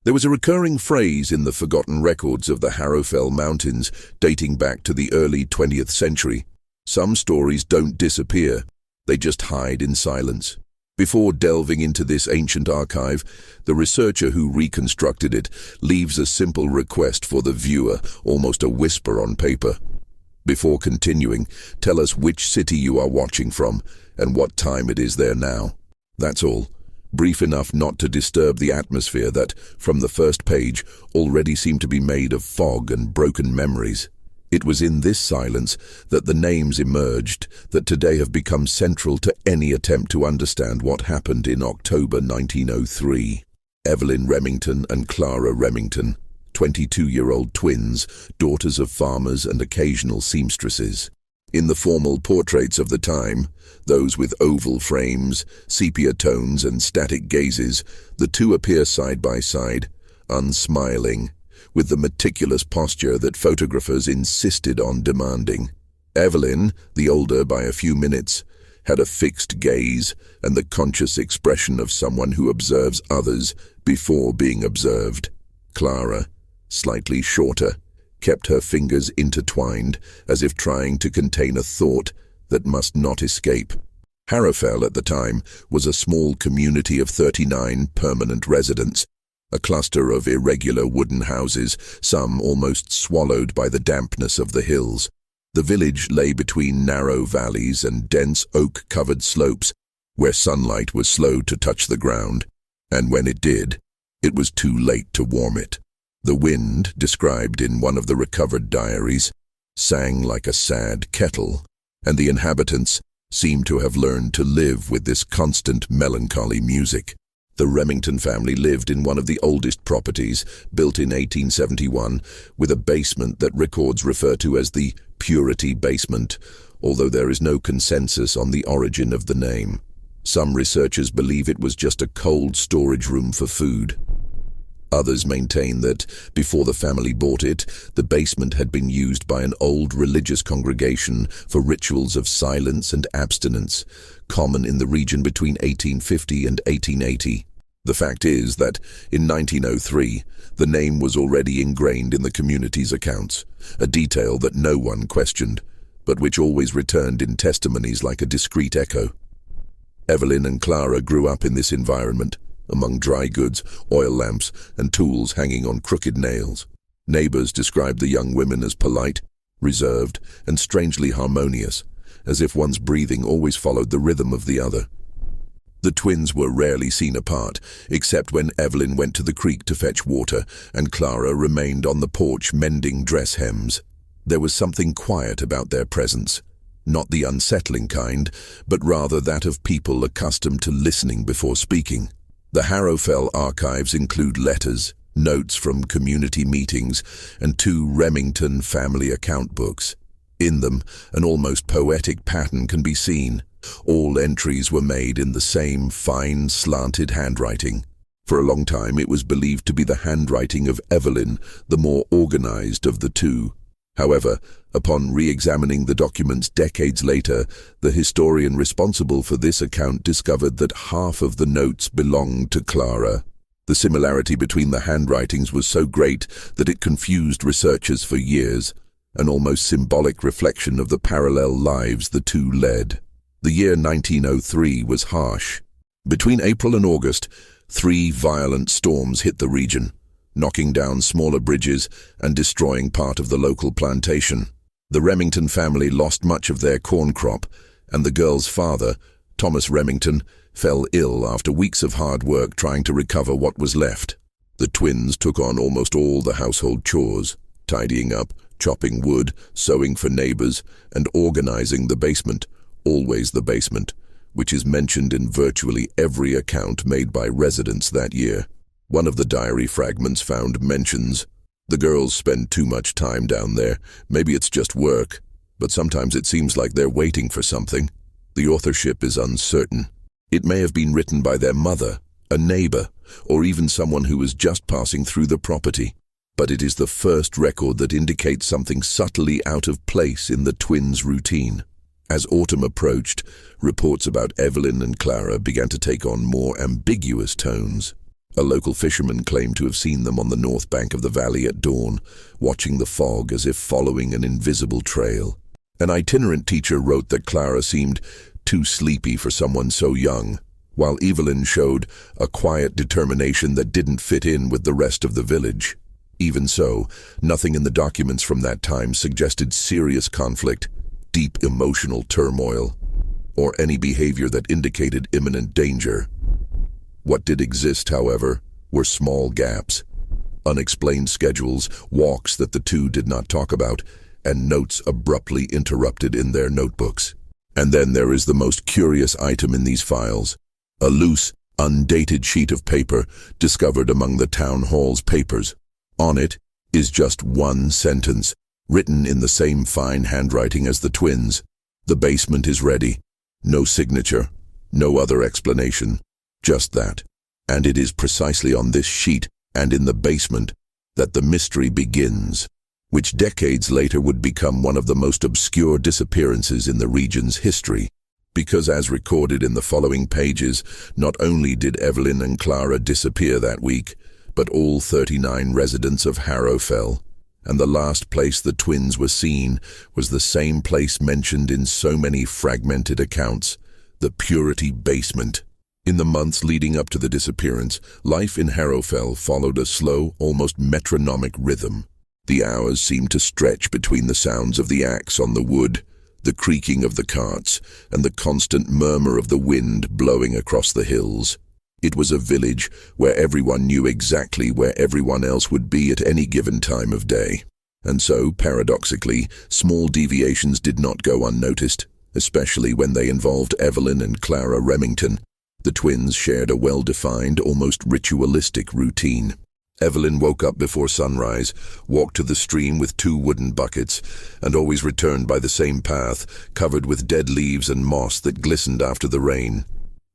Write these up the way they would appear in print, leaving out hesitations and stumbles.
There was a recurring phrase in the forgotten records of the Harrowfell Mountains dating back to the early 20th century. Some stories don't disappear, they just hide in silence. Before delving into this ancient archive, the researcher who reconstructed it leaves a simple request for the viewer, almost a whisper on paper. Before continuing, tell us which city you are watching from and what time it is there now. That's all. Brief enough not to disturb the atmosphere that, from the first page, already seemed to be made of fog and broken memories. It was in this silence that the names emerged that today have become central to any attempt to understand what happened in October 1903. Evelyn Remmington and Clara Remmington, 22-year-old twins, daughters of farmers and occasional seamstresses. In the formal portraits of the time, those with oval frames, sepia tones and static gazes, the two appear side by side, unsmiling, with the meticulous posture that photographers insisted on demanding. Evelyn, the older by a few minutes, had a fixed gaze and the conscious expression of someone who observes others before being observed. Clara, slightly shorter, kept her fingers intertwined as if trying to contain a thought that must not escape. Harrowfell at the time was a small community of 39 permanent residents, a cluster of irregular wooden houses, some almost swallowed by the dampness of the hills. The village lay between narrow valleys and dense oak-covered slopes where sunlight was slow to touch the ground, and when it did, it was too late to warm it. The wind, described in one of the recovered diaries, sang like a sad kettle, and the inhabitants seemed to have learned to live with this constant melancholy music. The Remmington family lived in one of the oldest properties, built in 1871, with a basement that records refer to as the Purity Basement, although there is no consensus on the origin of the name. Some researchers believe it was just a cold storage room for food. Others maintain that, before the family bought it, the basement had been used by an old religious congregation for rituals of silence and abstinence, common in the region between 1850 and 1880. The fact is that, in 1903, the name was already ingrained in the community's accounts, a detail that no one questioned, but which always returned in testimonies like a discreet echo. Evelyn and Clara grew up in this environment, among dry goods, oil lamps, and tools hanging on crooked nails. Neighbors described the young women as polite, reserved, and strangely harmonious, as if one's breathing always followed the rhythm of the other. The twins were rarely seen apart, except when Evelyn went to the creek to fetch water, and Clara remained on the porch mending dress hems. There was something quiet about their presence, not the unsettling kind, but rather that of people accustomed to listening before speaking. The Harrowfell archives include letters, notes from community meetings, and 2 Remmington family account books. In them, an almost poetic pattern can be seen. All entries were made in the same fine, slanted handwriting. For a long time, it was believed to be the handwriting of Evelyn, the more organized of the two. However, upon re-examining the documents decades later, the historian responsible for this account discovered that half of the notes belonged to Clara. The similarity between the handwritings was so great that it confused researchers for years, an almost symbolic reflection of the parallel lives the two led. The year 1903 was harsh. Between April and August, 3 violent storms hit the region, knocking down smaller bridges and destroying part of the local plantation. The Remmington family lost much of their corn crop, and the girl's father, Thomas Remmington, fell ill after weeks of hard work trying to recover what was left. The twins took on almost all the household chores, tidying up, chopping wood, sewing for neighbors, and organizing the basement, always the basement, which is mentioned in virtually every account made by residents that year. One of the diary fragments found mentions, "The girls spend too much time down there. Maybe it's just work, but sometimes it seems like they're waiting for something." The authorship is uncertain. It may have been written by their mother, a neighbor, or even someone who was just passing through the property. But it is the first record that indicates something subtly out of place in the twins' routine. As autumn approached, reports about Evelyn and Clara began to take on more ambiguous tones. A local fisherman claimed to have seen them on the north bank of the valley at dawn, watching the fog as if following an invisible trail. An itinerant teacher wrote that Clara seemed too sleepy for someone so young, while Evelyn showed a quiet determination that didn't fit in with the rest of the village. Even so, nothing in the documents from that time suggested serious conflict, deep emotional turmoil, or any behavior that indicated imminent danger. What did exist, however, were small gaps, unexplained schedules, walks that the two did not talk about, and notes abruptly interrupted in their notebooks. And then there is the most curious item in these files, a loose, undated sheet of paper discovered among the town hall's papers. On it is just one sentence, written in the same fine handwriting as the twins. The basement is ready. No signature, no other explanation, just that. And it is precisely on this sheet and in the basement that the mystery begins, which decades later would become one of the most obscure disappearances in the region's history. Because as recorded in the following pages, not only did Evelyn and Clara disappear that week, but all 39 residents of Harrowfell, and the last place the twins were seen was the same place mentioned in so many fragmented accounts, the Purity Basement. In the months leading up to the disappearance, life in Harrowfell followed a slow, almost metronomic rhythm. The hours seemed to stretch between the sounds of the axe on the wood, the creaking of the carts, and the constant murmur of the wind blowing across the hills. It was a village where everyone knew exactly where everyone else would be at any given time of day. And so, paradoxically, small deviations did not go unnoticed, especially when they involved Evelyn and Clara Remmington. The twins shared a well-defined, almost ritualistic routine. Evelyn woke up before sunrise, walked to the stream with 2 wooden buckets, and always returned by the same path, covered with dead leaves and moss that glistened after the rain.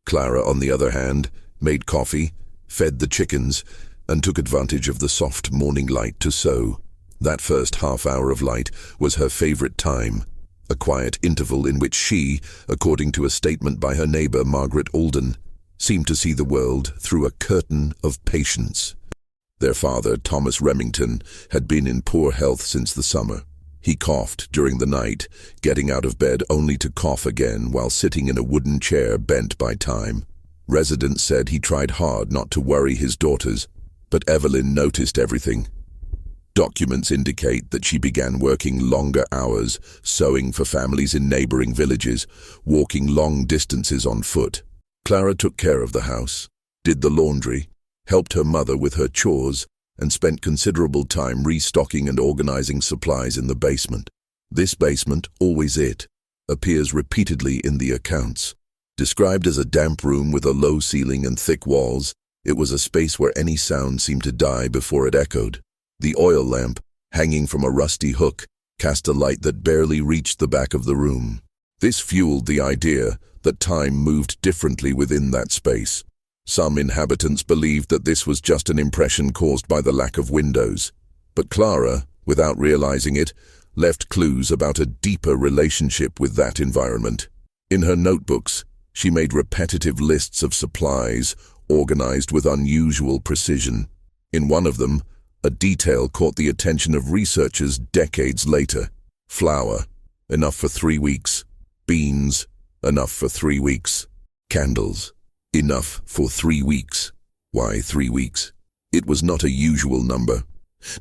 Clara, on the other hand, made coffee, fed the chickens, and took advantage of the soft morning light to sew. That first half hour of light was her favorite time, a quiet interval in which she, according to a statement by her neighbor Margaret Alden, seemed to see the world through a curtain of patience. Their father, Thomas Remmington, had been in poor health since the summer. He coughed during the night, getting out of bed only to cough again while sitting in a wooden chair bent by time. Residents said he tried hard not to worry his daughters, but Evelyn noticed everything. Documents indicate that she began working longer hours, sewing for families in neighboring villages, walking long distances on foot. Clara took care of the house, did the laundry, helped her mother with her chores, and spent considerable time restocking and organizing supplies in the basement. This basement, always it, appears repeatedly in the accounts. Described as a damp room with a low ceiling and thick walls, it was a space where any sound seemed to die before it echoed. The oil lamp, hanging from a rusty hook, cast a light that barely reached the back of the room. This fueled the idea that time moved differently within that space. Some inhabitants believed that this was just an impression caused by the lack of windows. But Clara, without realizing it, left clues about a deeper relationship with that environment. In her notebooks, she made repetitive lists of supplies, organized with unusual precision. In one of them, a detail caught the attention of researchers decades later. Flour, enough for 3 weeks. Beans, enough for 3 weeks. Candles, enough for 3 weeks. Why 3 weeks? It was not a usual number.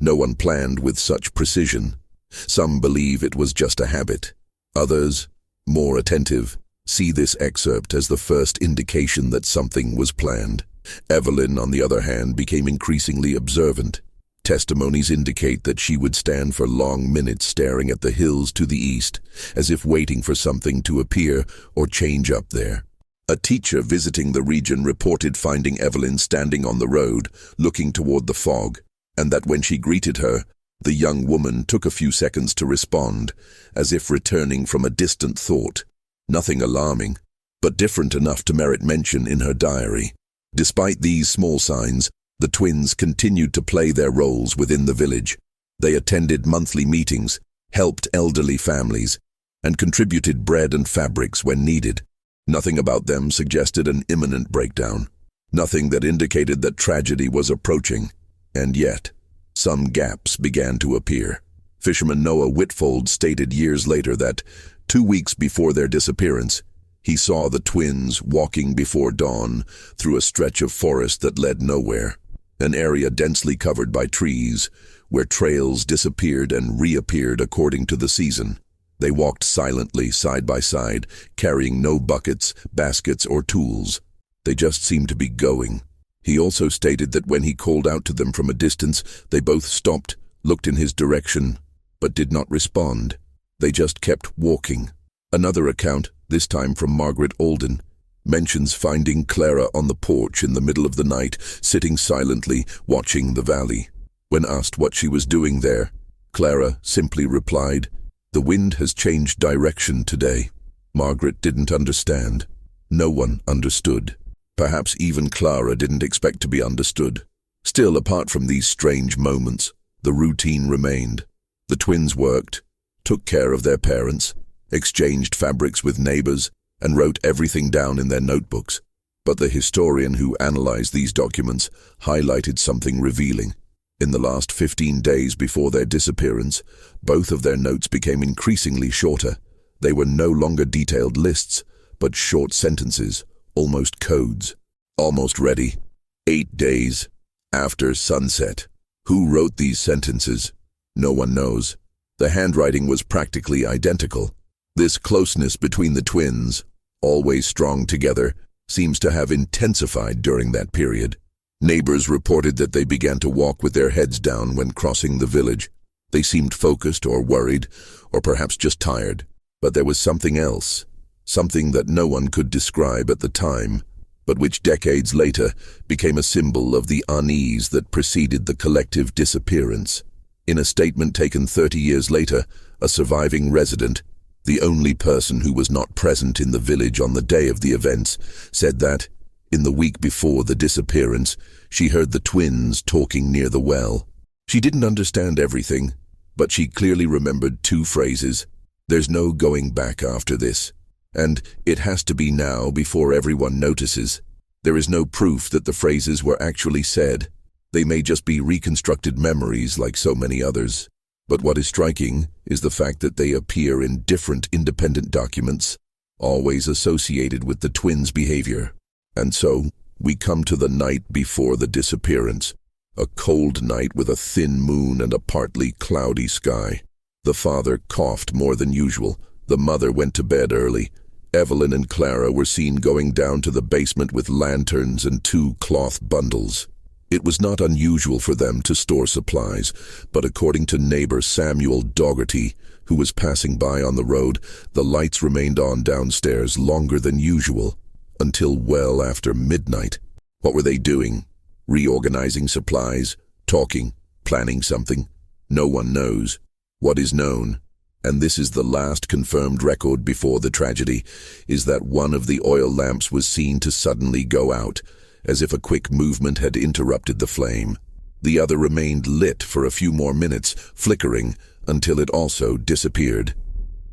No one planned with such precision. Some believe it was just a habit. Others, more attentive, see this excerpt as the first indication that something was planned. Evelyn, on the other hand, became increasingly observant. Testimonies indicate that she would stand for long minutes staring at the hills to the east, as if waiting for something to appear or change up there. A teacher visiting the region reported finding Evelyn standing on the road, looking toward the fog, and that when she greeted her, the young woman took a few seconds to respond, as if returning from a distant thought. Nothing alarming, but different enough to merit mention in her diary. Despite these small signs, the twins continued to play their roles within the village. They attended monthly meetings, helped elderly families, and contributed bread and fabrics when needed. Nothing about them suggested an imminent breakdown. Nothing that indicated that tragedy was approaching. And yet, some gaps began to appear. Fisherman Noah Whitfold stated years later that, 2 weeks before their disappearance, he saw the twins walking before dawn through a stretch of forest that led nowhere, an area densely covered by trees, where trails disappeared and reappeared according to the season. They walked silently, side by side, carrying no buckets, baskets, or tools. They just seemed to be going. He also stated that when he called out to them from a distance, they both stopped, looked in his direction, but did not respond. They just kept walking. Another account, this time from Margaret Alden, mentions finding Clara on the porch in the middle of the night, sitting silently, watching the valley. When asked what she was doing there, Clara simply replied, "The wind has changed direction today." Margaret didn't understand. No one understood. Perhaps even Clara didn't expect to be understood. Still, apart from these strange moments, the routine remained. The twins worked, took care of their parents, exchanged fabrics with neighbors, and wrote everything down in their notebooks. But the historian who analyzed these documents highlighted something revealing. In the last 15 days before their disappearance, both of their notes became increasingly shorter. They were no longer detailed lists, but short sentences, almost codes. Almost ready. 8 days. After sunset. Who wrote these sentences? No one knows. The handwriting was practically identical. This closeness between the twins, always strong together, seems to have intensified during that period. Neighbors reported that they began to walk with their heads down when crossing the village. They seemed focused or worried, or perhaps just tired. But there was something else, something that no one could describe at the time, but which decades later became a symbol of the unease that preceded the collective disappearance. In a statement taken 30 years later, a surviving resident, the only person who was not present in the village on the day of the events, said that, in the week before the disappearance, she heard the twins talking near the well. She didn't understand everything, but she clearly remembered 2 phrases. "There's no going back after this," and "it has to be now before everyone notices." There is no proof that the phrases were actually said. They may just be reconstructed memories like so many others. But what is striking is the fact that they appear in different independent documents, always associated with the twins' behavior. And so, we come to the night before the disappearance, a cold night with a thin moon and a partly cloudy sky. The father coughed more than usual. The mother went to bed early. Evelyn and Clara were seen going down to the basement with lanterns and 2 cloth bundles. It was not unusual for them to store supplies, but according to neighbor Samuel Dougherty, who was passing by on the road, the lights remained on downstairs longer than usual, until well after midnight. What were they doing? Reorganizing supplies? Talking? Planning something? No one knows. What is known, and this is the last confirmed record before the tragedy, is that one of the oil lamps was seen to suddenly go out, as if a quick movement had interrupted the flame. The other remained lit for a few more minutes, flickering, until it also disappeared.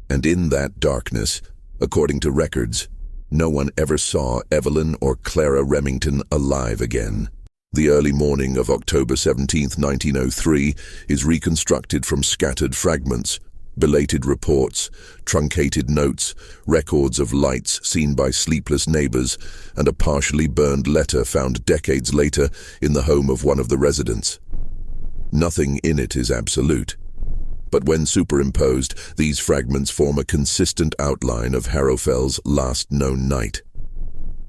And in that darkness, according to records, no one ever saw Evelyn or Clara Remmington alive again. The early morning of October 17, 1903, is reconstructed from scattered fragments, belated reports, truncated notes, records of lights seen by sleepless neighbors, and a partially burned letter found decades later in the home of one of the residents. Nothing in it is absolute, but when superimposed, these fragments form a consistent outline of Harrowfell's last known night.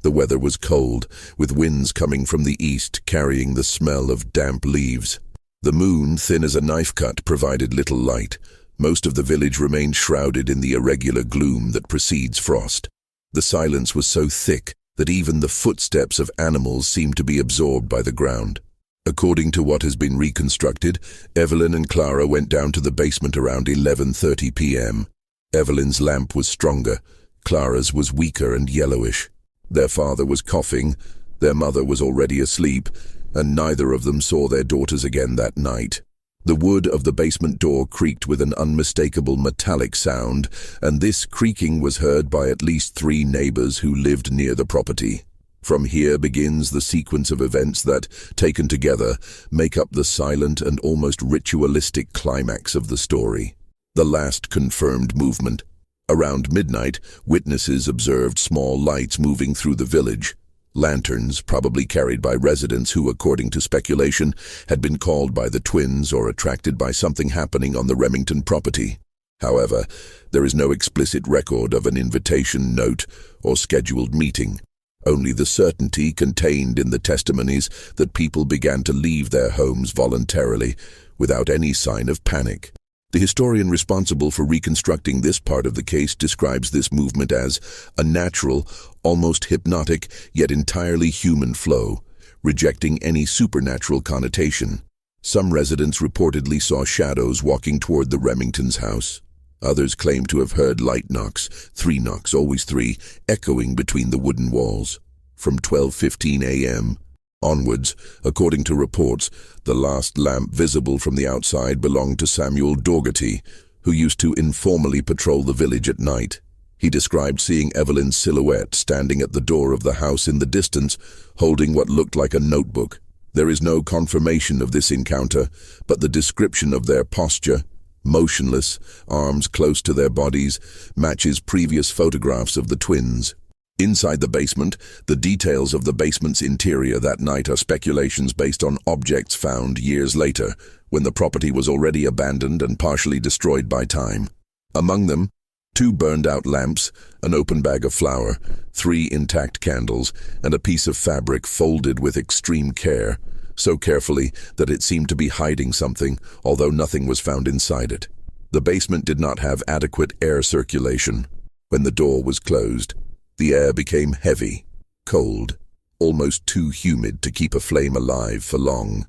The weather was cold, with winds coming from the east carrying the smell of damp leaves. The moon, thin as a knife cut, provided little light. Most of the village remained shrouded in the irregular gloom that precedes frost. The silence was so thick that even the footsteps of animals seemed to be absorbed by the ground. According to what has been reconstructed, Evelyn and Clara went down to the basement around 11:30 p.m. Evelyn's lamp was stronger, Clara's was weaker and yellowish. Their father was coughing, their mother was already asleep, and neither of them saw their daughters again that night. The wood of the basement door creaked with an unmistakable metallic sound, and this creaking was heard by at least 3 neighbors who lived near the property. From here begins the sequence of events that, taken together, make up the silent and almost ritualistic climax of the story. The last confirmed movement. Around midnight, witnesses observed small lights moving through the village. Lanterns, probably carried by residents who, according to speculation, had been called by the twins or attracted by something happening on the Remmington property. However, there is no explicit record of an invitation note or scheduled meeting. Only the certainty contained in the testimonies that people began to leave their homes voluntarily, without any sign of panic. The historian responsible for reconstructing this part of the case describes this movement as a natural, almost hypnotic, yet entirely human flow, rejecting any supernatural connotation. Some residents reportedly saw shadows walking toward the Remingtons' house. Others claim to have heard light knocks, 3 knocks, always 3, echoing between the wooden walls. From 12:15 a.m. onwards, according to reports, the last lamp visible from the outside belonged to Samuel Dougherty, who used to informally patrol the village at night. He described seeing Evelyn's silhouette standing at the door of the house in the distance, holding what looked like a notebook. There is no confirmation of this encounter, but the description of their posture, motionless, arms close to their bodies, matches previous photographs of the twins. Inside the basement, the details of the basement's interior that night are speculations based on objects found years later, when the property was already abandoned and partially destroyed by time. Among them, 2 burned-out lamps, an open bag of flour, 3 intact candles, and a piece of fabric folded with extreme care, so carefully that it seemed to be hiding something, although nothing was found inside it. The basement did not have adequate air circulation. When the door was closed, the air became heavy, cold, almost too humid to keep a flame alive for long.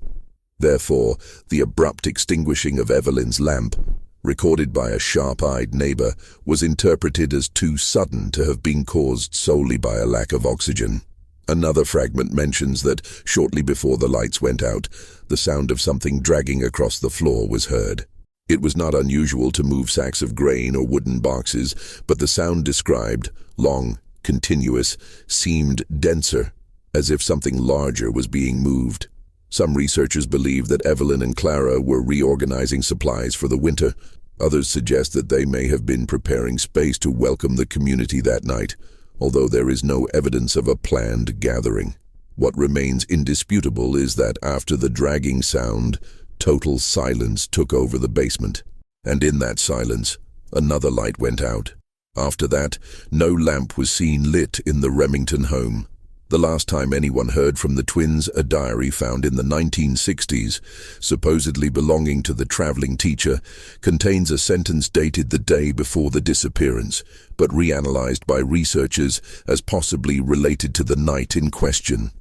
Therefore, the abrupt extinguishing of Evelyn's lamp, recorded by a sharp-eyed neighbor, was interpreted as too sudden to have been caused solely by a lack of oxygen. Another fragment mentions that, shortly before the lights went out, the sound of something dragging across the floor was heard. It was not unusual to move sacks of grain or wooden boxes, but the sound described, long, continuous, seemed denser, as if something larger was being moved. Some researchers believe that Evelyn and Clara were reorganizing supplies for the winter. Others suggest that they may have been preparing space to welcome the community that night, although there is no evidence of a planned gathering. What remains indisputable is that after the dragging sound, total silence took over the basement. And in that silence, another light went out. After that, no lamp was seen lit in the Remmington home. The last time anyone heard from the twins, a diary found in the 1960s, supposedly belonging to the traveling teacher, contains a sentence dated the day before the disappearance, but reanalyzed by researchers as possibly related to the night in question.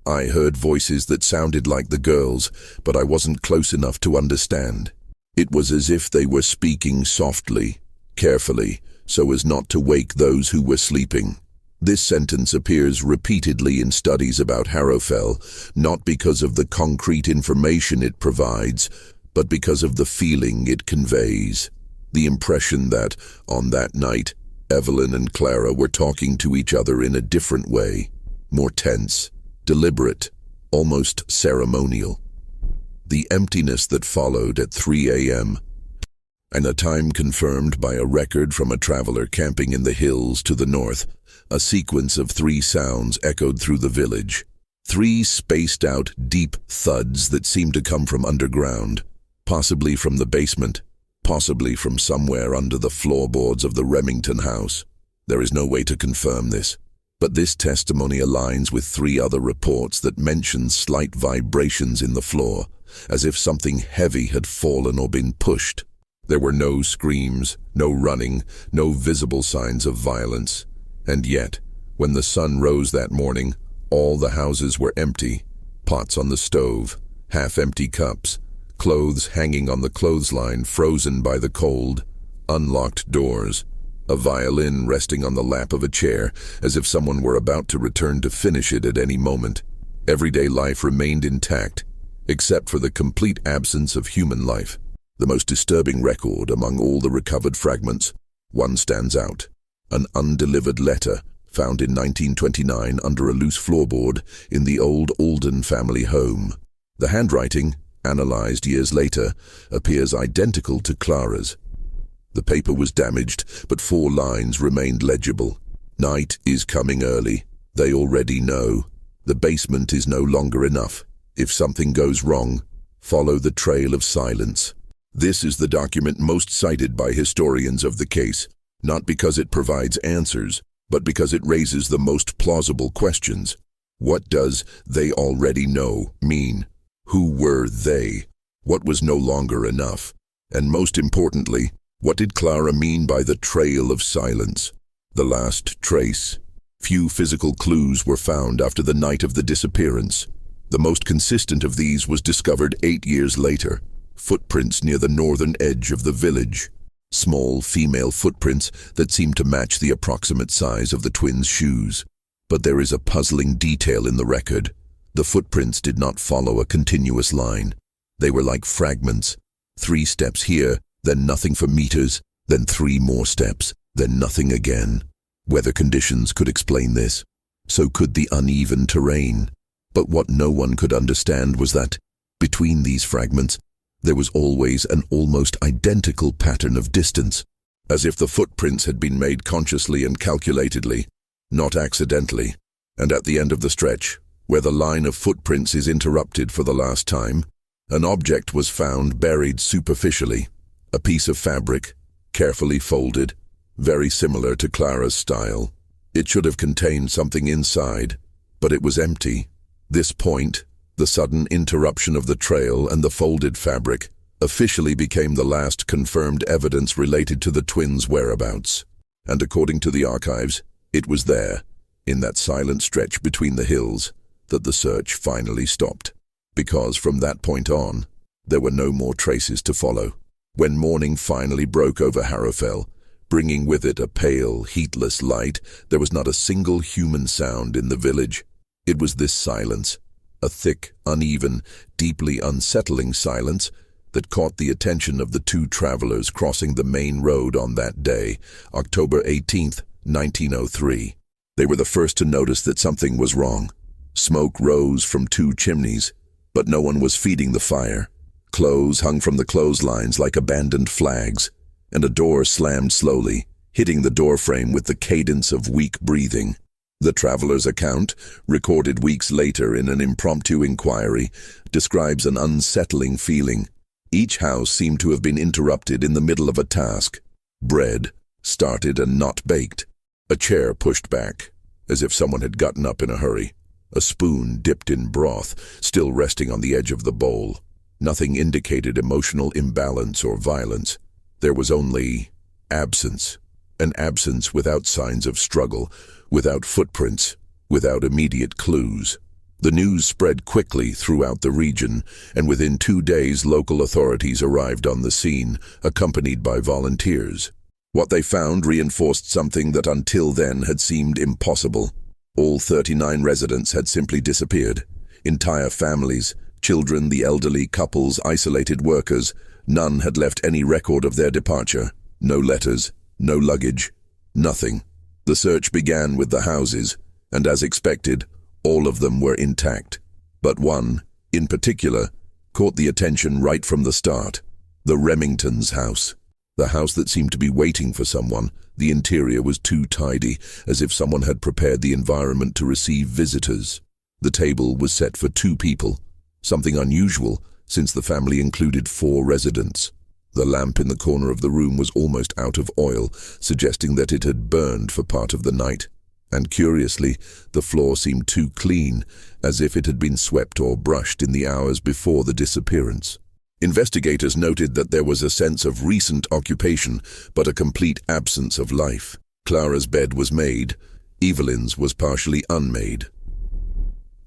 I heard voices that sounded like the girls, but I wasn't close enough to understand. It was as if they were speaking softly, carefully, so as not to wake those who were sleeping. This sentence appears repeatedly in studies about Harrowfell, not because of the concrete information it provides, but because of the feeling it conveys. The impression that, on that night, Evelyn and Clara were talking to each other in a different way, more tense, deliberate, almost ceremonial. The emptiness that followed at 3 a.m., and a time confirmed by a record from a traveler camping in the hills to the north, a sequence of 3 sounds echoed through the village. 3 spaced-out, deep thuds that seemed to come from underground, possibly from the basement, possibly from somewhere under the floorboards of the Remmington house. There is no way to confirm this, but this testimony aligns with 3 other reports that mention slight vibrations in the floor, as if something heavy had fallen or been pushed. There were no screams, no running, no visible signs of violence. And yet, when the sun rose that morning, all the houses were empty. Pots on the stove, half-empty cups, clothes hanging on the clothesline frozen by the cold, unlocked doors, a violin resting on the lap of a chair, as if someone were about to return to finish it at any moment. Everyday life remained intact, except for the complete absence of human life. The most disturbing record among all the recovered fragments, one stands out. An undelivered letter, found in 1929 under a loose floorboard in the old Alden family home. The handwriting, analyzed years later, appears identical to Clara's. The paper was damaged, but 4 lines remained legible. Night is coming early. They already know. The basement is no longer enough. If something goes wrong, follow the trail of silence. This is the document most cited by historians of the case, not because it provides answers, but because it raises the most plausible questions. What does "they already know" mean? Who were they? What was no longer enough? And most importantly, what did Clara mean by the trail of silence? The last trace. Few physical clues were found after the night of the disappearance. The most consistent of these was discovered 8 years later. Footprints near the northern edge of the village. Small female footprints that seemed to match the approximate size of the twins' shoes. But there is a puzzling detail in the record. The footprints did not follow a continuous line. They were like fragments. 3 steps here, then nothing for meters, then 3 more steps, then nothing again. Weather conditions could explain this. So could the uneven terrain. But what no one could understand was that, between these fragments, there was always an almost identical pattern of distance, as if the footprints had been made consciously and calculatedly, not accidentally. And at the end of the stretch, where the line of footprints is interrupted for the last time, an object was found buried superficially, a piece of fabric, carefully folded, very similar to Clara's style. It should have contained something inside, but it was empty. This point, the sudden interruption of the trail and the folded fabric, officially became the last confirmed evidence related to the twins' whereabouts. And according to the archives, it was there, in that silent stretch between the hills, that the search finally stopped. Because from that point on, there were no more traces to follow. When morning finally broke over Harrowfell, bringing with it a pale, heatless light, there was not a single human sound in the village. It was this silence, a thick, uneven, deeply unsettling silence, that caught the attention of the 2 travelers crossing the main road on that day, October 18th, 1903. They were the first to notice that something was wrong. Smoke rose from 2 chimneys, but no one was feeding the fire. Clothes hung from the clotheslines like abandoned flags, and a door slammed slowly, hitting the doorframe with the cadence of weak breathing. The traveler's account, recorded weeks later in an impromptu inquiry, describes an unsettling feeling. Each house seemed to have been interrupted in the middle of a task. Bread, started and not baked. A chair pushed back, as if someone had gotten up in a hurry. A spoon dipped in broth, still resting on the edge of the bowl. Nothing indicated emotional imbalance or violence. There was only absence. An absence without signs of struggle, without footprints, without immediate clues. The news spread quickly throughout the region, and within 2 days local authorities arrived on the scene, accompanied by volunteers. What they found reinforced something that until then had seemed impossible. All 39 residents had simply disappeared. Entire families, children, the elderly, couples, isolated workers, none had left any record of their departure. No letters, no luggage, nothing. The search began with the houses, and as expected, all of them were intact. But one, in particular, caught the attention right from the start. The Remmington's house. The house that seemed to be waiting for someone. The interior was too tidy, as if someone had prepared the environment to receive visitors. The table was set for 2 people, something unusual since the family included 4 residents. The lamp in the corner of the room was almost out of oil, suggesting that it had burned for part of the night. And curiously, the floor seemed too clean, as if it had been swept or brushed in the hours before the disappearance. Investigators noted that there was a sense of recent occupation, but a complete absence of life. Clara's bed was made. Evelyn's was partially unmade.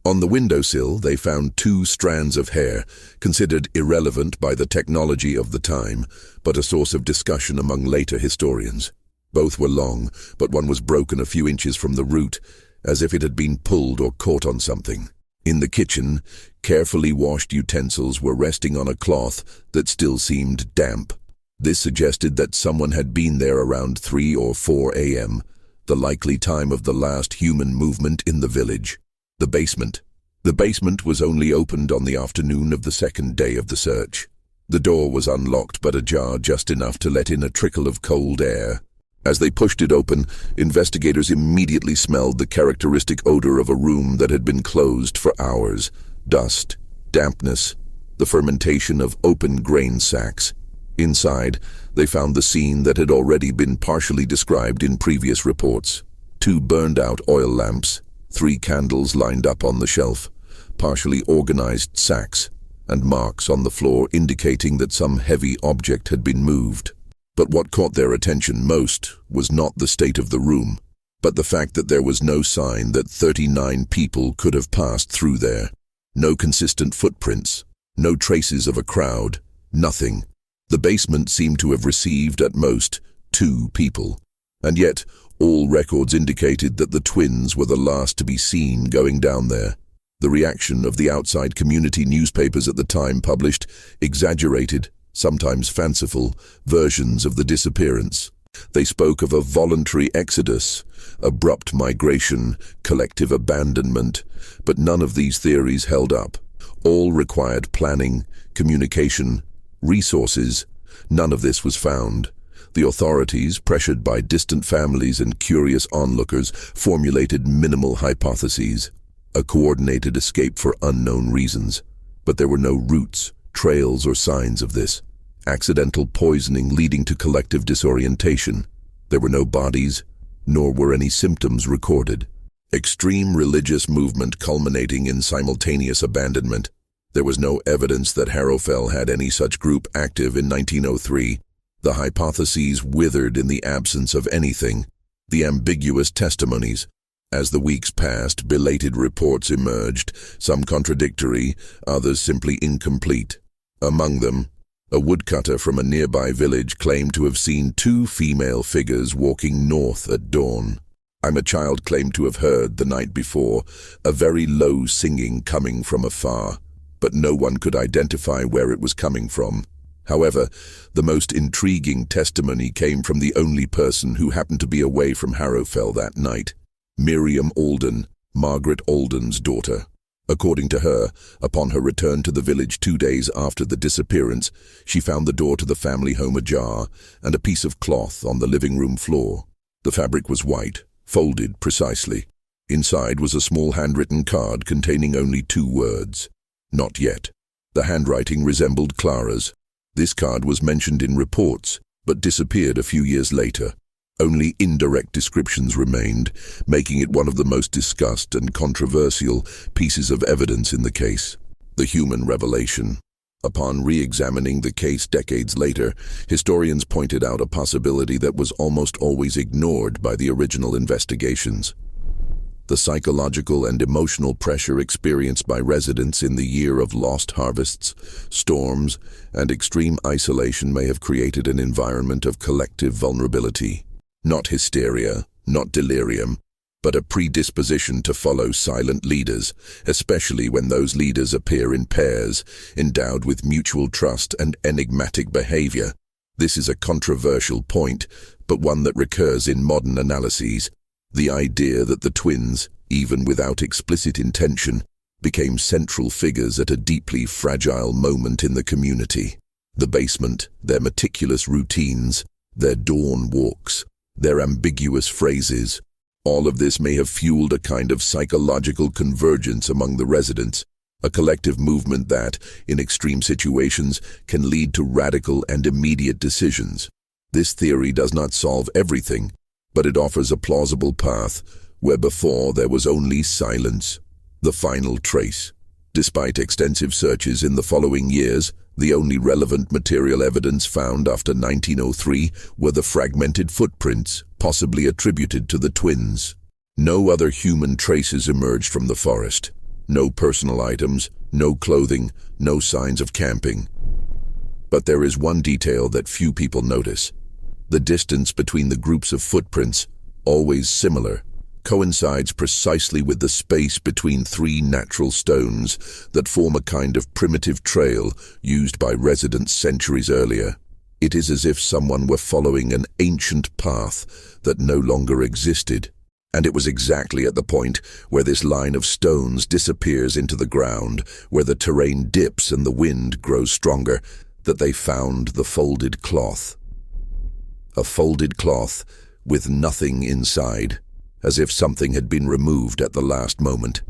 On the windowsill, they found 2 strands of hair, considered irrelevant by the technology of the time, but a source of discussion among later historians. Both were long, but one was broken a few inches from the root, as if it had been pulled or caught on something. In the kitchen, carefully washed utensils were resting on a cloth that still seemed damp. This suggested that someone had been there around 3 or 4 a.m., the likely time of the last human movement in the village. The basement. The basement was only opened on the afternoon of the second day of the search. The door was unlocked but ajar just enough to let in a trickle of cold air. As they pushed it open, investigators immediately smelled the characteristic odor of a room that had been closed for hours. Dust, dampness, the fermentation of open grain sacks. Inside, they found the scene that had already been partially described in previous reports. 2 burned-out oil lamps, 3 candles lined up on the shelf, partially organized sacks, and marks on the floor indicating that some heavy object had been moved. But what caught their attention most was not the state of the room, but the fact that there was no sign that 39 people could have passed through there. No consistent footprints, no traces of a crowd, nothing. The basement seemed to have received, at most, 2 people. And yet, all records indicated that the twins were the last to be seen going down there. The reaction of the outside community newspapers at the time published exaggerated, sometimes fanciful, versions of the disappearance. They spoke of a voluntary exodus, abrupt migration, collective abandonment, but none of these theories held up. All required planning, communication, resources. None of this was found. The authorities, pressured by distant families and curious onlookers, formulated minimal hypotheses. A coordinated escape for unknown reasons. But there were no roots, trails, or signs of this. Accidental poisoning leading to collective disorientation. There were no bodies, nor were any symptoms recorded. Extreme religious movement culminating in simultaneous abandonment. There was no evidence that Harrowfell had any such group active in 1903. The hypotheses withered in the absence of anything. The ambiguous testimonies. As the weeks passed, belated reports emerged, some contradictory, others simply incomplete. Among them, a woodcutter from a nearby village claimed to have seen 2 female figures walking north at dawn. A child claimed to have heard, the night before, a very low singing coming from afar, but no one could identify where it was coming from. However, the most intriguing testimony came from the only person who happened to be away from Harrowfell that night. Miriam Alden, Margaret Alden's daughter. According to her, upon her return to the village 2 days after the disappearance, she found the door to the family home ajar and a piece of cloth on the living room floor. The fabric was white, folded precisely. Inside was a small handwritten card containing only 2 words. Not yet. The handwriting resembled Clara's. This card was mentioned in reports, but disappeared a few years later. Only indirect descriptions remained, making it one of the most discussed and controversial pieces of evidence in the case. The human revelation. Upon re-examining the case decades later, historians pointed out a possibility that was almost always ignored by the original investigations. The psychological and emotional pressure experienced by residents in the year of lost harvests, storms, and extreme isolation may have created an environment of collective vulnerability. Not hysteria, not delirium, but a predisposition to follow silent leaders, especially when those leaders appear in pairs, endowed with mutual trust and enigmatic behavior. This is a controversial point, but one that recurs in modern analyses. The idea that the twins, even without explicit intention, became central figures at a deeply fragile moment in the community. The basement, their meticulous routines, their dawn walks, their ambiguous phrases, all of this may have fueled a kind of psychological convergence among the residents, a collective movement that, in extreme situations, can lead to radical and immediate decisions. This theory does not solve everything, but it offers a plausible path where before there was only silence. The final trace. Despite extensive searches in the following years, the only relevant material evidence found after 1903 were the fragmented footprints, possibly attributed to the twins. No other human traces emerged from the forest. No personal items, no clothing, no signs of camping. But there is one detail that few people notice. The distance between the groups of footprints, always similar, coincides precisely with the space between 3 natural stones that form a kind of primitive trail used by residents centuries earlier. It is as if someone were following an ancient path that no longer existed. And it was exactly at the point where this line of stones disappears into the ground, where the terrain dips and the wind grows stronger, that they found the folded cloth. A folded cloth with nothing inside, as if something had been removed at the last moment.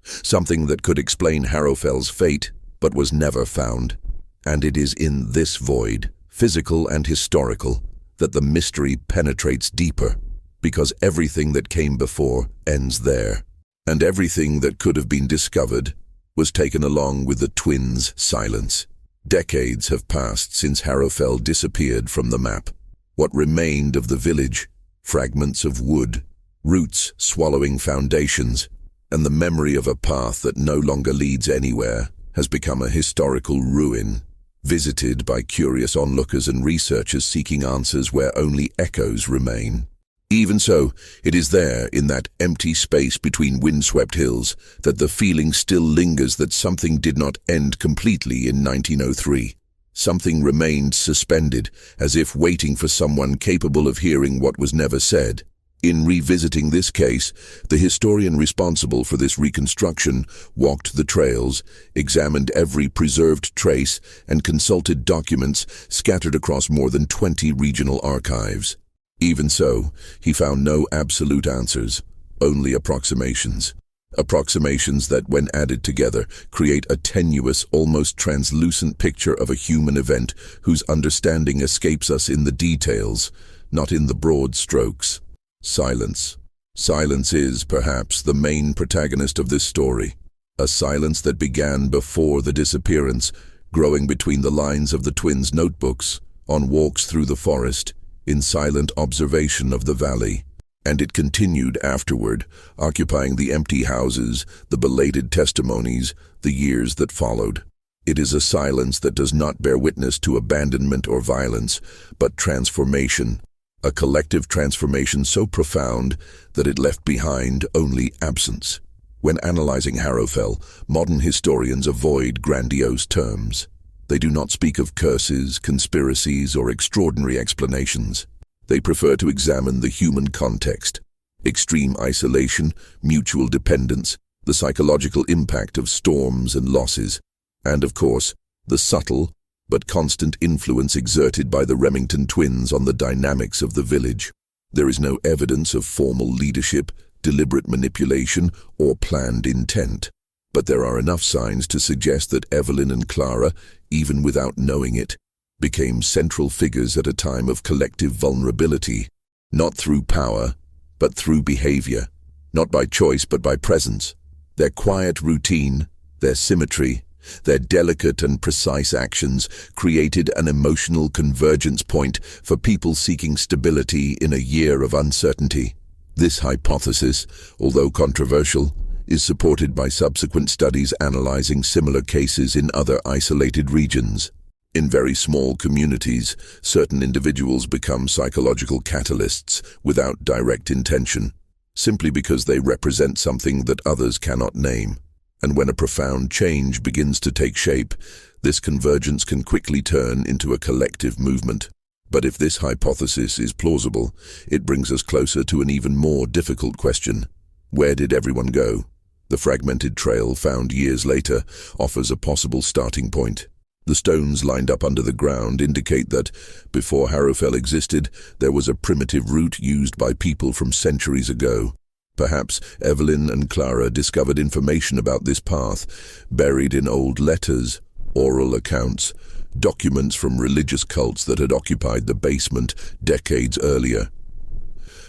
Something that could explain Harrowfell's fate, but was never found. And it is in this void, physical and historical, that the mystery penetrates deeper, because everything that came before ends there, and everything that could have been discovered was taken along with the twins' silence. Decades have passed since Harrowfell disappeared from the map. What remained of the village, fragments of wood, roots swallowing foundations, and the memory of a path that no longer leads anywhere, has become a historical ruin, visited by curious onlookers and researchers seeking answers where only echoes remain. Even so, it is there, in that empty space between windswept hills, that the feeling still lingers that something did not end completely in 1903. Something remained suspended, as if waiting for someone capable of hearing what was never said. In revisiting this case, the historian responsible for this reconstruction walked the trails, examined every preserved trace, and consulted documents scattered across more than 20 regional archives. Even so, he found no absolute answers, only approximations. Approximations that, when added together, create a tenuous, almost translucent picture of a human event whose understanding escapes us in the details, not in the broad strokes. Silence. Silence is, perhaps, the main protagonist of this story. A silence that began before the disappearance, growing between the lines of the twins' notebooks, on walks through the forest, in silent observation of the valley. And it continued afterward, occupying the empty houses, the belated testimonies, the years that followed. It is a silence that does not bear witness to abandonment or violence, but transformation, a collective transformation so profound that it left behind only absence. When analyzing Harrowfell, modern historians avoid grandiose terms. They do not speak of curses, conspiracies, or extraordinary explanations. They prefer to examine the human context, extreme isolation, mutual dependence, the psychological impact of storms and losses, and, of course, the subtle but constant influence exerted by the Remmington twins on the dynamics of the village. There is no evidence of formal leadership, deliberate manipulation, or planned intent. But there are enough signs to suggest that Evelyn and Clara, even without knowing it, became central figures at a time of collective vulnerability, not through power, but through behavior, not by choice but by presence. Their quiet routine, their symmetry, their delicate and precise actions created an emotional convergence point for people seeking stability in a year of uncertainty. This hypothesis, although controversial, is supported by subsequent studies analyzing similar cases in other isolated regions. In very small communities, certain individuals become psychological catalysts without direct intention, simply because they represent something that others cannot name. And when a profound change begins to take shape, this convergence can quickly turn into a collective movement. But if this hypothesis is plausible, it brings us closer to an even more difficult question. Where did everyone go? The fragmented trail found years later offers a possible starting point. The stones lined up under the ground indicate that, before Harrowfell existed, there was a primitive route used by people from centuries ago. Perhaps Evelyn and Clara discovered information about this path, buried in old letters, oral accounts, documents from religious cults that had occupied the basement decades earlier.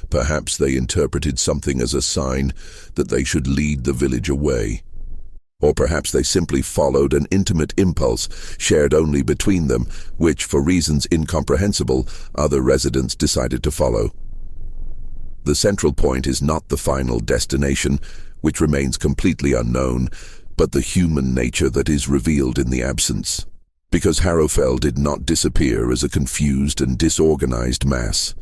Perhaps they interpreted something as a sign that they should lead the village away. Or perhaps they simply followed an intimate impulse shared only between them, which, for reasons incomprehensible, other residents decided to follow. The central point is not the final destination, which remains completely unknown, but the human nature that is revealed in the absence. Because Harrowfell did not disappear as a confused and disorganized mass.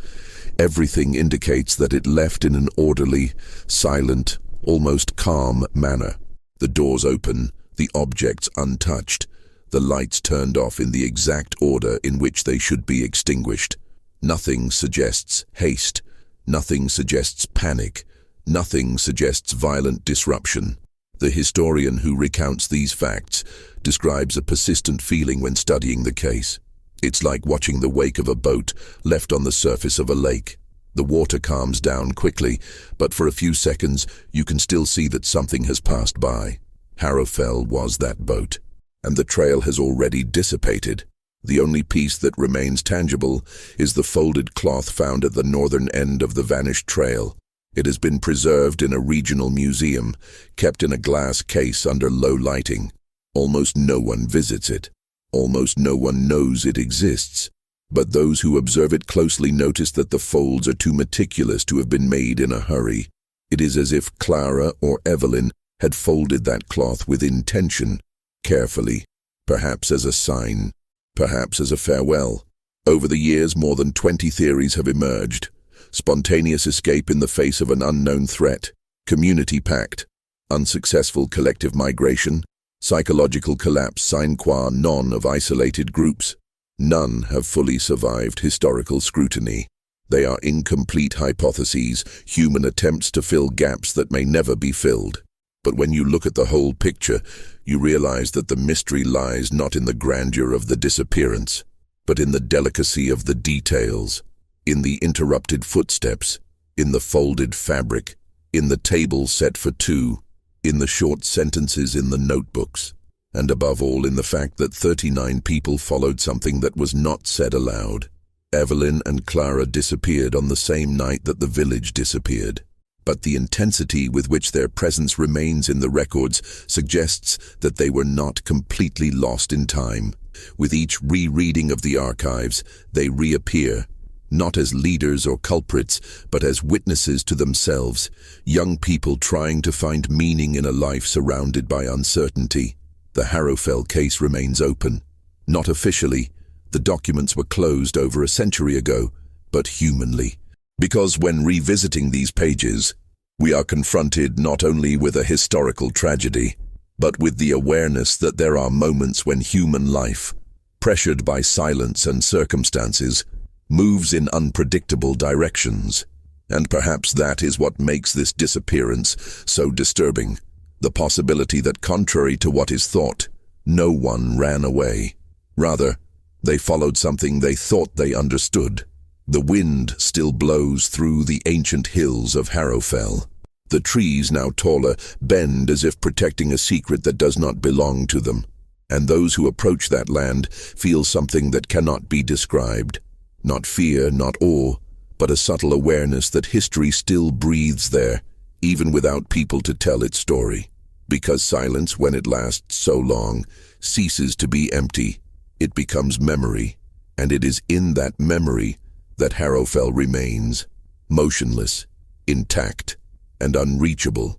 Everything indicates that it left in an orderly, silent, almost calm manner. The doors open, the objects untouched, the lights turned off in the exact order in which they should be extinguished. Nothing suggests haste, nothing suggests panic, nothing suggests violent disruption. The historian who recounts these facts describes a persistent feeling when studying the case. It's like watching the wake of a boat left on the surface of a lake. The water calms down quickly, but for a few seconds you can still see that something has passed by. Harrowfell was that boat, and the trail has already dissipated. The only piece that remains tangible is the folded cloth found at the northern end of the vanished trail. It has been preserved in a regional museum, kept in a glass case under low lighting. Almost no one visits it. Almost no one knows it exists. But those who observe it closely notice that the folds are too meticulous to have been made in a hurry. It is as if Clara or Evelyn had folded that cloth with intention, carefully, perhaps as a sign, perhaps as a farewell. Over the years, more than 20 theories have emerged. Spontaneous escape in the face of an unknown threat, community pact, unsuccessful collective migration, psychological collapse sine qua non of isolated groups. None have fully survived historical scrutiny. They are incomplete hypotheses, human attempts to fill gaps that may never be filled. But when you look at the whole picture, you realize that the mystery lies not in the grandeur of the disappearance, but in the delicacy of the details, in the interrupted footsteps, in the folded fabric, in the table set for two, in the short sentences in the notebooks, and above all in the fact that 39 people followed something that was not said aloud. Evelyn and Clara disappeared on the same night that the village disappeared. But the intensity with which their presence remains in the records suggests that they were not completely lost in time. With each rereading of the archives, they reappear, not as leaders or culprits, but as witnesses to themselves, young people trying to find meaning in a life surrounded by uncertainty. The Harrowfell case remains open. Not officially, the documents were closed over a century ago, but humanly. Because when revisiting these pages, we are confronted not only with a historical tragedy, but with the awareness that there are moments when human life, pressured by silence and circumstances, moves in unpredictable directions. And perhaps that is what makes this disappearance so disturbing. The possibility that, contrary to what is thought, no one ran away. Rather, they followed something they thought they understood. The wind still blows through the ancient hills of Harrowfell. The trees, now taller, bend as if protecting a secret that does not belong to them. And those who approach that land feel something that cannot be described. Not fear, not awe, but a subtle awareness that history still breathes there, even without people to tell its story. Because silence, when it lasts so long, ceases to be empty. It becomes memory, and it is in that memory that Harrowfell remains, motionless, intact, and unreachable.